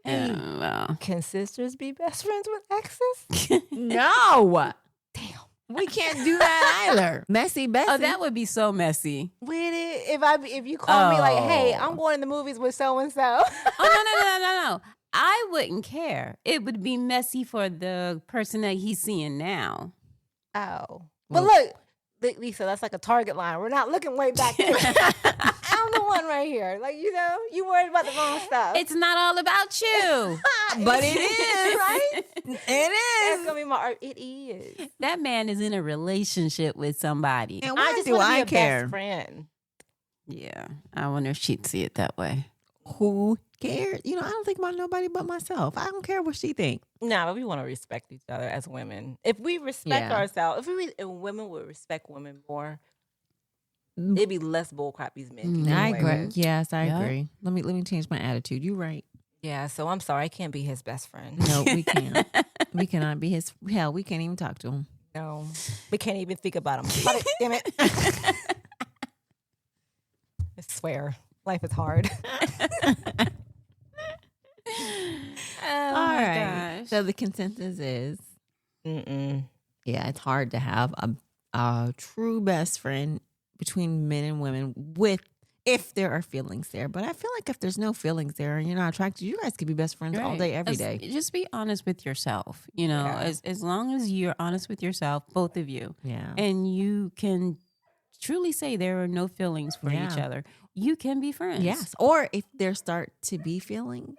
Oh, well. Can sisters be best friends with exes? no. Damn. We can't do that either. Messy Bessie. Oh, that would be so messy. With it, if you call me like, hey, I'm going to the movies with so and so. Oh, no. I wouldn't care. It would be messy for the person that he's seeing now. Oh, but look, Lisa, that's like a target line. We're not looking way back there. I'm the one right here. Like, you know, you worried about the wrong stuff. It's not all about you. But it is. right? It That's is. gonna be my. It is. That man is in a relationship with somebody. And I why just do want to be I a care? best friend. Yeah. I wonder if she'd see it that way. Who cares? You know, I don't think about nobody but myself. I don't care what she thinks. No, but we want to respect each other as women. If we respect Yeah. ourselves, if women would respect women more, it'd be less bullcrap these men. can get I away agree. with. Yes, I Yeah. agree. Let me change my attitude. You're right. Yeah, so I'm sorry, I can't be his best friend. No, we can't. We cannot be his. Hell, we can't even talk to him. No, we can't even think about him. Damn it! I swear, life is hard. Oh, All my right. gosh. So the consensus is, Mm-mm. yeah, it's hard to have a true best friend between men and women if there are feelings there. But I feel like if there's no feelings there and you're not attracted, you guys could be best friends all Right. day, every As- day. Just be honest with yourself. You know, Yeah. as long as you're honest with yourself, both of you, Yeah. and you can truly say there are no feelings for each Yeah. other, you can be friends. Yes. Or if there start to be feelings,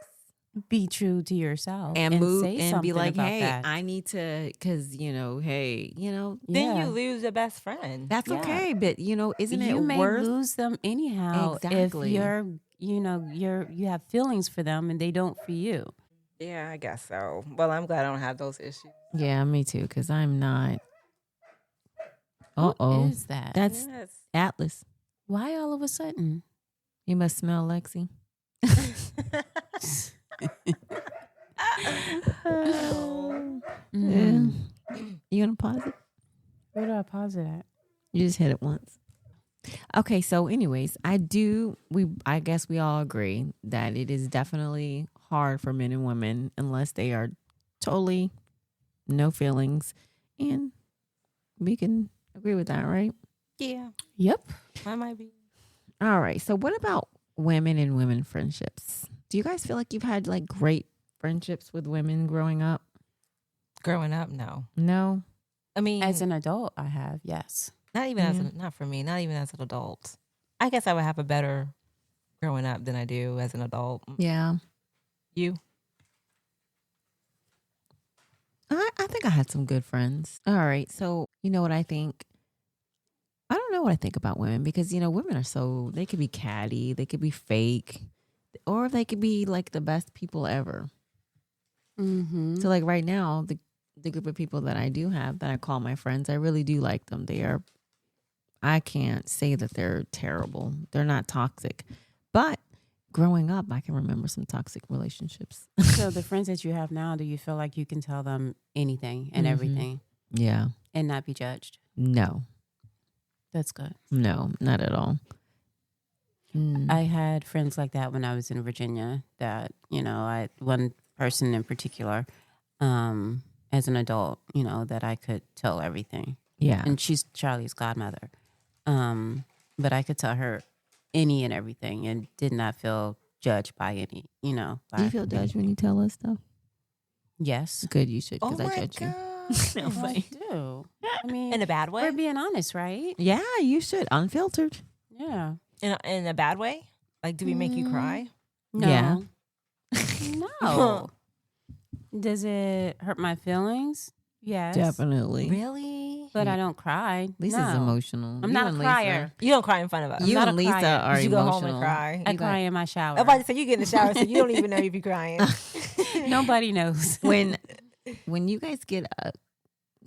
be true to yourself and move say and be something like, about hey, that. I need to, because, hey, Then Yeah. you lose a best friend. that's Yeah. okay. But, isn't You it may worth? lose them anyhow Exactly. if you have feelings for them and they don't for you. Yeah, I guess so. Well, I'm glad I don't have those issues. Yeah, me too, because I'm not. Who Uh-oh. is that? That's Yes. Atlas. Why all of a sudden? You must smell Lexi. Mm. Yeah. You gonna pause it? Where do I pause it at? You just hit it once. Okay, so anyways, I guess we all agree that it is definitely hard for men and women unless they are totally no feelings. And we can agree with that, right? Yeah, Yep. I might be. All right. So what about women and women friendships? Do you guys feel like you've had like great friendships with women growing up? Growing up, no. No. I mean, As an adult, I have, yes. not even not for me, not even as an adult. I guess I would have a better growing up than I do as an adult. Yeah. You? I think I had some good friends. All right. So you know what I think? I don't know what I think about women because, women are they could be catty, they could be fake, or they could be like the best people ever. Mm-hmm. So like right now, the group of people that I do have that I call my friends, I really do like them. I can't say that they're terrible. They're not toxic. But growing up, I can remember some toxic relationships. So the friends that you have now, do you feel like you can tell them anything and Mhm. everything Yeah. and not be judged? No. That's good. No, not at all. I had friends like that when I was in Virginia that, one person in particular, as an adult, that I could tell everything. Yeah. And she's Charlie's godmother. But I could tell her any and everything and did not feel judged by any, Do you by, feel judged when you tell us stuff? yes. Good, you should, Oh because my I judge you. No, god! I do. I mean, In a bad way? we're being honest, right? Yeah, you should. Unfiltered. Yeah. In a bad way? Like, do we make you cry? No. Yeah. No. Does it hurt my feelings? Yes. Definitely. Really? But I don't cry. Lisa's No. emotional. I'm You not a and Lisa- crier. You don't cry in front of us. You not and a Lisa crier. are You go emotional. home and cry. I You cry in my shower. I'm about to say you get in the shower, so you don't even know if you're crying. Nobody knows. When you guys get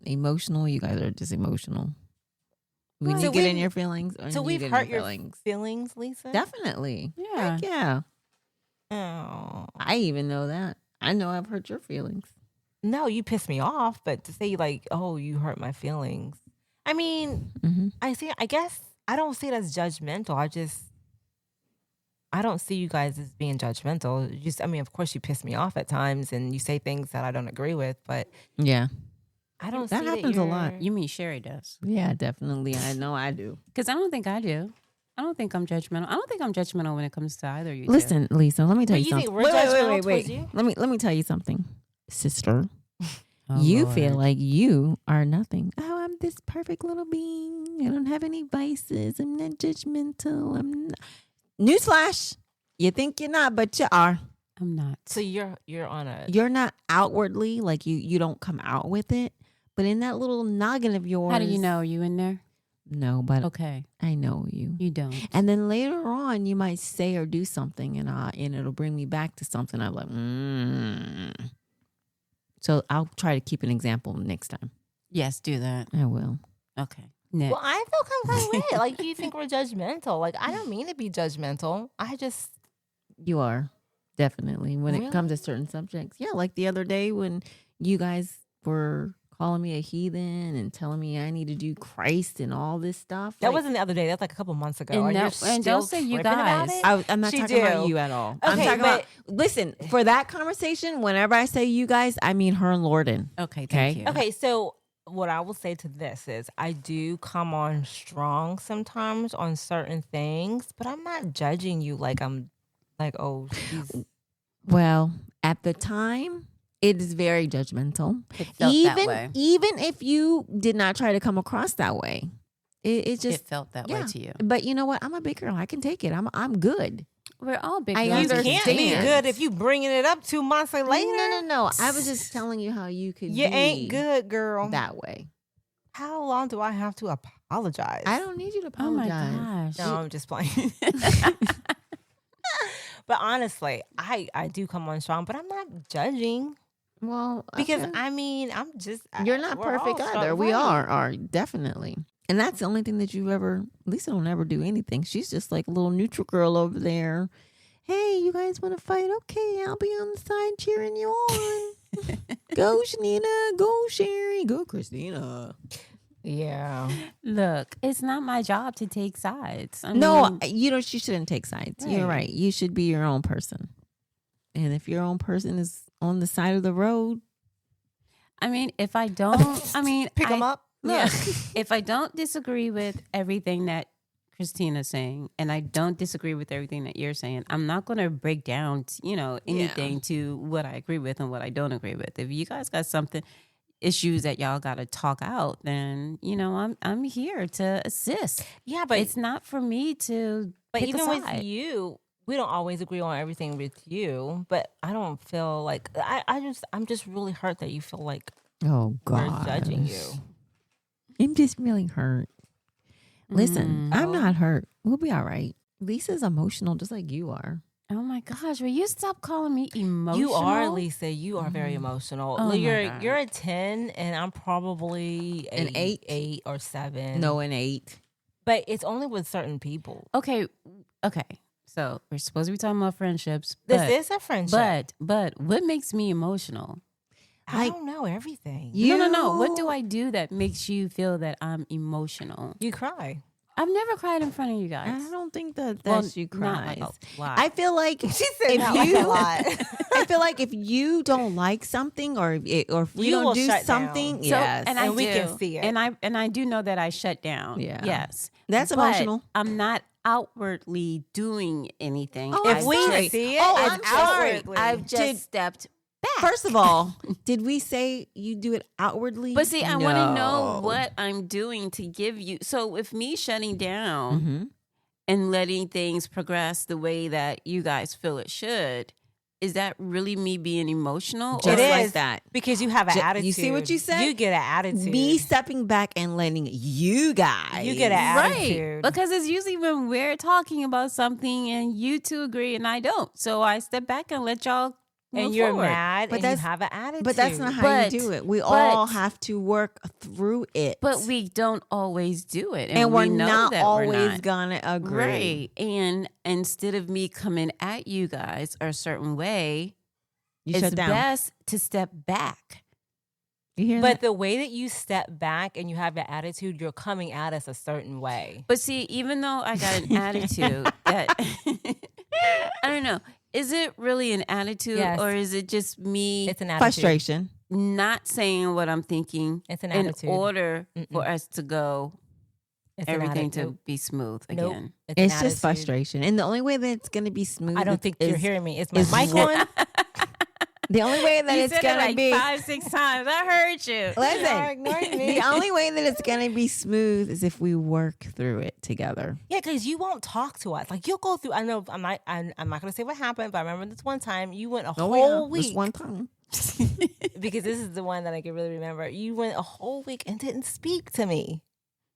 emotional, you guys are just emotional. When So you get in we've- your feelings, or So you we've get in hurt your your feelings. feelings, Lisa? Definitely. Yeah. Heck yeah. Oh. I even know that. I know I've hurt your feelings. No, you pissed me off, but to say like, oh, you hurt my feelings. I mean, Mm-hmm. I guess I don't see it as judgmental. I don't see you guys as being judgmental. Of course you piss me off at times and you say things that I don't agree with, but Yeah. I don't That see happens a lot. you're- You mean Sherry does? Yeah, definitely. I know I do. Because I don't think I do. I don't think I'm judgmental. I don't think I'm judgmental when it comes to either of you two. Listen, Lisa, let me tell But you you something. think we're judgmental towards you? Let me tell you something, sister. Oh, You Lord. feel like you are nothing. Oh, I'm this perfect little being. I don't have any vices. I'm not judgmental. I'm not. Newsflash. You think you're not, but you are. I'm not. So you're on a You're not outwardly, like you don't come out with it. But in that little noggin of yours. How do you know? Are you in there? No, but Okay. I know you. You don't. And then later on, you might say or do something, and it'll bring me back to something. I'm like, So I'll try to keep an example next time. Yes, do that. I will. Okay. Next. Well, I feel kind of way. Like you think we're judgmental. Like I don't mean to be judgmental. I just You are, definitely, when Really? it comes to certain subjects. Yeah, like the other day when you guys were calling me a heathen and telling me I need to do Christ and all this stuff. that like, wasn't the other day. That's like a couple months ago. And Are you no- and still don't say you tripping about guys. it? I'm not She talking about do. you at all. I'm Okay, talking but- about, listen, for that conversation, whenever I say you guys, I mean her and Lorden. Okay. Okay. Thank you. Okay, so what I will say to this is I do come on strong sometimes on certain things, but I'm not judging you like I'm like, oh, she's Well, at the time, it is very judgmental. It felt that way. Even if you did not try to come across that way, it just It felt that way yeah. to you. But you know what? I'm a big girl. I can take it. I'm good. We're all big I girls. You can't be understand. good if you bringing it up 2 months later. No. I was just telling you how you could You be ain't good, girl. that way. How long do I have to apologize? I don't need you to Oh my apologize. gosh. No, I'm just playing. But honestly, I do come on strong, but I'm not judging Well, because okay. I mean, I'm just You're not we're all perfect strong, either. We right. are definitely. And that's the only thing that you ever, Lisa don't ever do anything. She's just like a little neutral girl over there. Hey, you guys want to fight? Okay, I'll be on the side cheering you on. Go, Shanita. Go, Sherry. Go, Christina. Yeah. Look, it's not my job to take sides. I No, mean, you shouldn't take sides. You're Right. right. You should be your own person. And if your own person is on the side of the road, if I don't, Pick them up. Look, if I don't disagree with everything that Christina's saying, and I don't disagree with everything that you're saying, I'm not going to break down, anything to what I agree with and what I don't agree with. If you guys got issues that y'all got to talk out, then I'm here to assist. Yeah, but It's not for me to. But pick a even with side. you, we don't always agree on everything with you. But I don't feel like I'm just really hurt that you feel like oh we're God, judging you. I'm just really hurt. Listen, I'm Oh. not hurt. We'll be all right. Lisa's emotional just like you are. Oh my gosh, will you stop calling me emotional? You are, Lisa. You are very emotional. Oh my God. You're a 10, and I'm probably An 8? 8 or 7. No, an 8. But it's only with certain people. Okay. So we're supposed to be talking about friendships. This is a friendship. But what makes me emotional? I don't know everything. No. What do I do that makes you feel that I'm emotional? You cry. I've never cried in front of you guys. I don't think that Well, she not like cries. a lot. I feel like She said if not like you, a lot. I feel like if you don't like something or if we You will don't do shut something, down. yes, and And we do. can see it. And I do know that I shut down. Yeah. Yes. That's But emotional. I'm not outwardly doing anything. Oh, If I'm we sorry. see it, Oh, it's I'm sorry. outwardly. I've just Did- stepped back. First of all, did we say you do it outwardly? But see, I want to know No. what I'm doing to give you. So with me shutting down Mhm. and letting things progress the way that you guys feel it should, is that really me being emotional? Just It like is, that. because you have an You attitude. see what you said? You get an attitude. Me stepping back and letting you guys. You get an Right. attitude. Because it's usually when we're talking about something and you two agree and I don't. So I step back and let y'all move and you're forward. mad But and you that's- have an attitude. But that's not how But- you do it. We but- all have to work through it. But we don't always do it. and we're we know not that always we're not. gonna agree. Right. And instead of me coming at you guys a certain way, You it's shut down. best to step back. You hear But that? the way that you step back and you have an attitude, you're coming at us a certain way. But see, even though I got an attitude that I don't know, is it really an attitude Yes. or is it just me It's an attitude. Frustration. not saying what I'm thinking It's an in attitude. order for us to go It's an everything to attitude. be smooth Nope. again? It's, It's an just attitude. frustration. And the only way that it's gonna be smooth. I don't think you're is- hearing me. Is my is mic what- on? The only way that You it's said gonna it like be 5-6 times. I heard you. Y'all listen. ignoring me. The only way that it's gonna be smooth is if we work through it together. Yeah, because you won't talk to us. Like you'll go through. I know I'm not gonna say what happened, but I remember this one time you went a whole week. Just one time. Because this is the one that I can really remember. You went a whole week and didn't speak to me.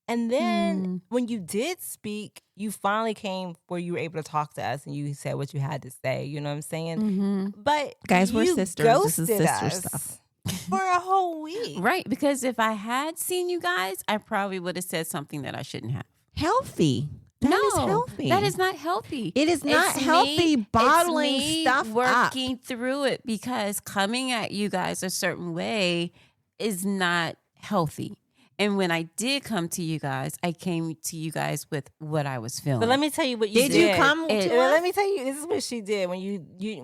And then when you did speak, you finally came where you were able to talk to us and you said what you had to say. You know what I'm saying? Mm-hmm. But Guys, we're you sisters. This is ghosted sister us stuff. for a whole week. Right, because if I had seen you guys, I probably would have said something that I shouldn't have. Healthy. That is healthy. That is not healthy. It is not It's healthy me- bottling it's me stuff up. working through it because coming at you guys a certain way is not healthy. And when I did come to you guys, I came to you guys with what I was feeling. But let me tell you what you did. Did you come It- to Well, us? let me tell you, this is what she did when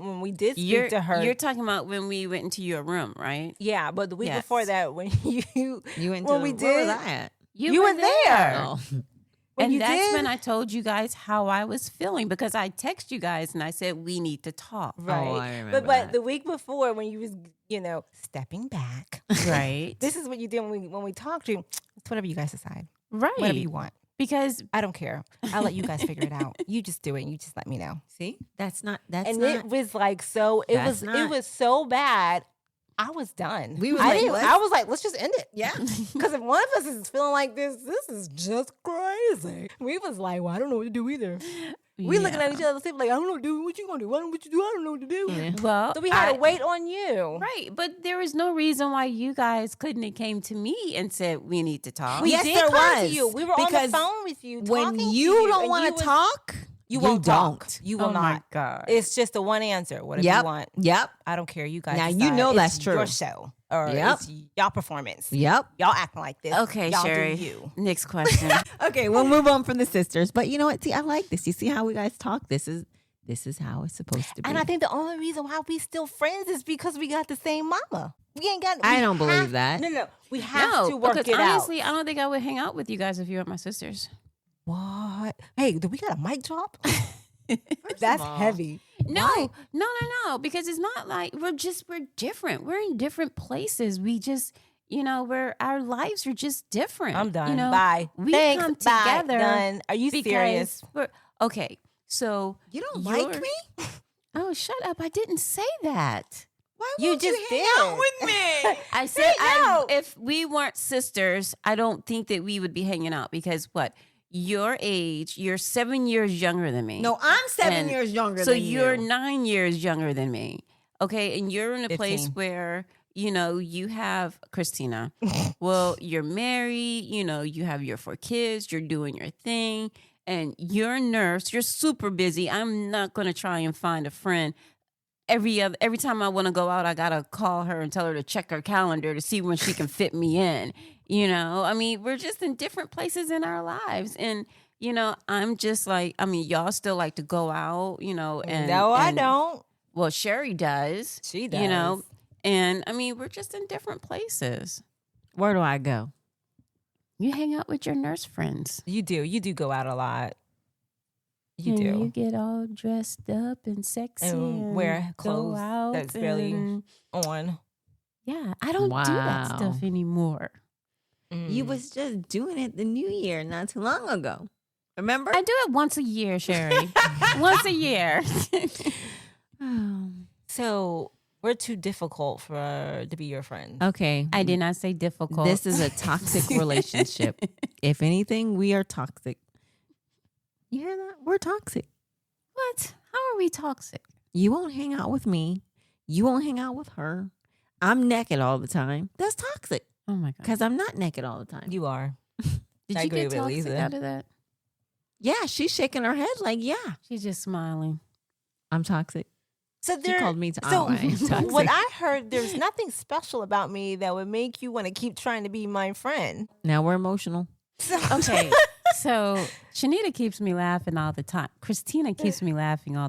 when we did speak to her. You're talking about when we went into your room, right? Yeah, but the week Yes. before that, when you You went when to we where was did- I at? You were there. Oh. when And you that's did, when I told you guys how I was feeling because I texted you guys and I said we need to talk. right. Oh, I remember but that. the week before, when you was stepping back, Right. this is what you did when we talked to you. It's whatever you guys decide, Right. whatever you want. Because I don't care. I'll let you guys figure it out. You just do it. You just let me know. See, that's not. It was like so. It was so bad. I was done. I was like, let's just end it. Yeah. Because if one of us is feeling like this is just crazy. We was like, well, I don't know what to do either. We looking at each other, like, I don't know, dude. What you gonna do? I don't know what you do. I don't know what to do. Yeah. well, So we had to wait on you. right, but there was no reason why you guys couldn't have came to me and said we need to talk. We Yes, did there come to was. you. We were on the Because phone with you. When talking to you don't and want you to was- talk, you won't don't. talk. You will Oh my not. God. It's just the one answer. Whatever Yep. you want. Yep. I don't care. You guys. Now, you decide. know that's It's true. Your show or Yep. it's y'all performance. Yep. Y'all acting like this. Okay, y'all Sherry. Do you. Next question. Okay, we'll move on from the sisters. But you know what? See, I like this. You see how we guys talk? This is how it's supposed to be. And I think the only reason why we still friends is because we got the same mama. We ain't got. I we don't believe have- that. No, we have to work because it honestly, out. I don't think I would hang out with you guys if you weren't my sisters. What? Hey, do we got a mic drop? First That's of all, heavy. No, because it's not like we're different. We're in different places. We just, our lives are just different. I'm done. You know, Bye. We Thanks. come Bye. together. Done. Are you because serious? Okay, so You don't you're- like me? Oh, shut up! I didn't say that. Why You won't you just hang did. out with me? I said no. if we weren't sisters, I don't think that we would be hanging out because what? Your age, you're 7 years younger than me. No, I'm 7 And years younger so than you. you're 9 years younger than me. Okay. And you're in a place 15. where, you have Christina. Well, you're married, you have your 4 kids, you're doing your thing, and you're a nurse, you're super busy. I'm not gonna try and find a friend. Every time I want to go out, I gotta call her and tell her to check her calendar to see when she can fit me in. I mean, we're just in different places in our lives, and I'm just like, I mean, y'all still like to go out, and No, I and- don't. Well, Sherry does. She does. And I mean, we're just in different places. Where do I go? You hang out with your nurse friends. You do. You do go out a lot. You and do. You get all dressed up and sexy And wear go clothes out that's barely and- on. Yeah, I don't do that Wow. stuff anymore. You was just doing it the new year not too long ago. Remember? I do it once a year, Sherry. Once a year. So we're too difficult to be your friend. Okay. I did not say difficult. This is a toxic relationship. If anything, we are toxic. You hear that? We're toxic. What? How are we toxic? You won't hang out with me. You won't hang out with her. I'm naked all the time. That's toxic Oh my god! because I'm not naked all the time. You are. Did I you agree get with toxic Lisa. out of that? Yeah, she's shaking her head like, yeah, She's just smiling. I'm toxic. So She there. called me So I am toxic. what I heard, there's nothing special about me that would make you want to keep trying to be my friend. Now we're emotional. Okay, so Shanita keeps me laughing all the time. Christina keeps me laughing all